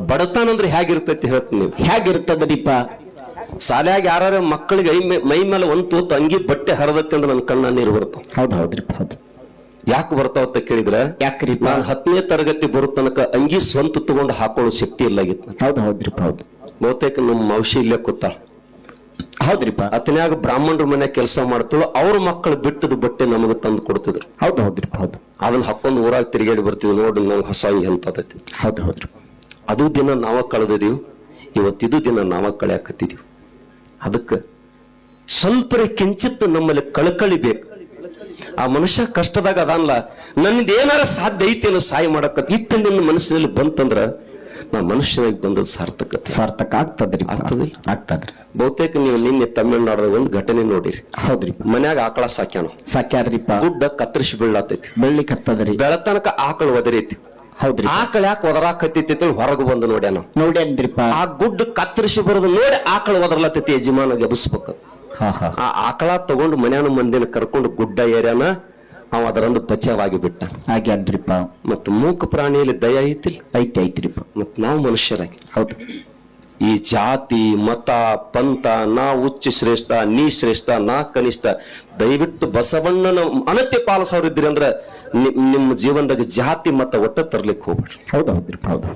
ಬಡತನ ಅಂದ್ರೆ ಹೇಗಿರ್ತೈತಿ ಹೇಳ್ತೀನಿ ನೀವು. ಹೇಗಿರ್ತದರಿಪ್ಪ? ಶಾಲ್ಯಾಗ ಯಾರ ಮಕ್ಕಳಿಗೆ ಮೈ ಮೇಲೆ ಒಂದು ತೂತು ಅಂಗಿ ಬಟ್ಟೆ ಹರಿದತ್ತೆ ಅಂದ್ರೆ ನನ್ನ ಕಣ್ಣ ನೀರು ಬರ್ತಾವ. ಹೌದ್ರಿಪ್ಪ, ಹೌದು. ಯಾಕೆ ಬರ್ತಾವ ಅಂತ ಕೇಳಿದ್ರೆ, ಯಾಕ್ರಿಪ್ಪ? ನಾನು 10ನೇ ತರಗತಿ ಬರೋ ತನಕ ಅಂಗಿ ಸ್ವಂತ ತಗೊಂಡು ಹಾಕೊಳ್ಳೋ ಶಕ್ತಿ ಇಲ್ಲಾಗಿತ್ತು. ಹೌದ್ರಿಪ್ಪ, ಹೌದು. ಬಹುತೇಕ ನಮ್ಮ ಮೌಶಿ ಇಲ್ಲೇ ಕೂತಾಳ. ಹೌದ್ರಿಪ್ಪ. ಅತನ್ಯಾಗ ಬ್ರಾಹ್ಮಣರ ಮನೆ ಕೆಲಸ ಮಾಡ್ತೇವೆ, ಅವ್ರ ಮಕ್ಕಳು ಬಿಟ್ಟದ ಬಟ್ಟೆ ನಮಗೆ ತಂದು ಕೊಡ್ತಿದ್ರು. ಹೌದ್ರಿಪ್ಪ, ಹೌದು. ಅದನ್ನ ಹಾಕೊಂಡು ಊರಾಗ ತಿರುಗಾಡಿ ಬರ್ತಿದ್ವಿ. ನೋಡಿ ನಂಗೆ ಹೊಸ ಅಂಗಿ ಅಂತದೈತಿ. ಹೌದ್ರಿಪ್ಪ. ಅದು ದಿನ ನಾವ ಕಳೆದಿದೀವಿ, ಇವತ್ತಿದು ದಿನ ನಾವ ಕಳೆಯಾಕತ್ತಿದೀವಿ. ಅದಕ್ಕೆ ಸ್ವಲ್ಪ ಕಿಂಚಿತ್ ನಮ್ಮಲ್ಲಿ ಕಳಕಳಿ ಬೇಕು. ಆ ಮನುಷ್ಯ ಕಷ್ಟದಾಗ ಅದಲ್ಲ, ನನ್ನಿಂದ ಏನಾರ ಸಾಧ್ಯ ಐತೇನೋ ಸಹಾಯ ಮಾಡಕ ಇಟ್ಟು ನಿನ್ನ ಮನಸ್ಸಿನಲ್ಲಿ ಬಂತಂದ್ರ ನಾ ಮನುಷ್ಯನಾಗಿ ಬಂದದ್ದು ಸಾರ್ಥಕ ಆಗ್ತದ್ರಿ. ಆಗ್ತದ್ರಿ. ಬಹುತೇಕ ನೀವು ನಿನ್ನೆ ತಮಿಳುನಾಡದ ಒಂದು ಘಟನೆ ನೋಡಿರಿ. ಹೌದ್ರಿ. ಮನ್ಯಾಗ ಆಕಳ ಸಾಕ್ಯಾರ್ರಿಪ್ಪ. ಗುಡ್ಡ ಕತ್ತರಿಸಿ ಬೀಳತೈತಿ. ಬೆಳ್ಳಿಕತ್ತದ್ರಿ. ಬೆಳತನಕ ಆಕಳ ಒದರೈತಿ. ಹೌದ್ರಿ. ಆಕಳ ಯಾಕೆ ಒದರಾಕತ್ತೈತಿ ಹೊರಗೆ ಬಂದು ನೋಡ್ಯಾನ. ನೋಡ್ಯಾನ್ರಿಪ್ಪ. ಆ ಗುಡ್ಡ ಕತ್ತರಿಸಿ ಬರೋದು ನೋಡಿ ಆಕಳ ಒದರ್ಲತ್ತೈತಿ. ಯಜಮಾನ ಎಬ್ಸ್ಬೇಕು. ಆ ಆಕಳ ತಗೊಂಡು ಮನ್ಯಾನ ಮಂದಿನ ಕರ್ಕೊಂಡು ಗುಡ್ಡ ಏರ್ಯಾನ ಅವ ಅದರಂದು ಬಚಾವಾಗಿ ಬಿಟ್ಟ. ಆಗ್ಯಾನ್ರಿಪ್ಪ. ಮತ್ತ ಮೂಕ ಪ್ರಾಣಿಯಲ್ಲಿ ದಯ ಐತಿಲ್ ಐತ್ರಿಪ್ಪ. ಮತ್ ನಾವು ಮನುಷ್ಯರಾಗಿ. ಹೌದು. ಈ ಜಾತಿ ಮತ ಪಂಥ, ನಾ ಉಚ್ಚ ಶ್ರೇಷ್ಠ ನೀ ಶ್ರೇಷ್ಠ ನಾ ಕನಿಷ್ಠ, ದಯವಿಟ್ಟು ಬಸವಣ್ಣನ ಅನತ್ಯ ಪಾಲಸವ್ರಿದ್ರಿ ಅಂದ್ರ ನಿಮ್ಮ ಜೀವನದಾಗ ಜಾತಿ ಮತ ಒಟ್ಟ ತರ್ಲಿಕ್ಕೆ ಹೋಗ್ಬೇಡ್ರಿ. ಹೌದ್ರಿಪ್ಪ, ಹೌದು.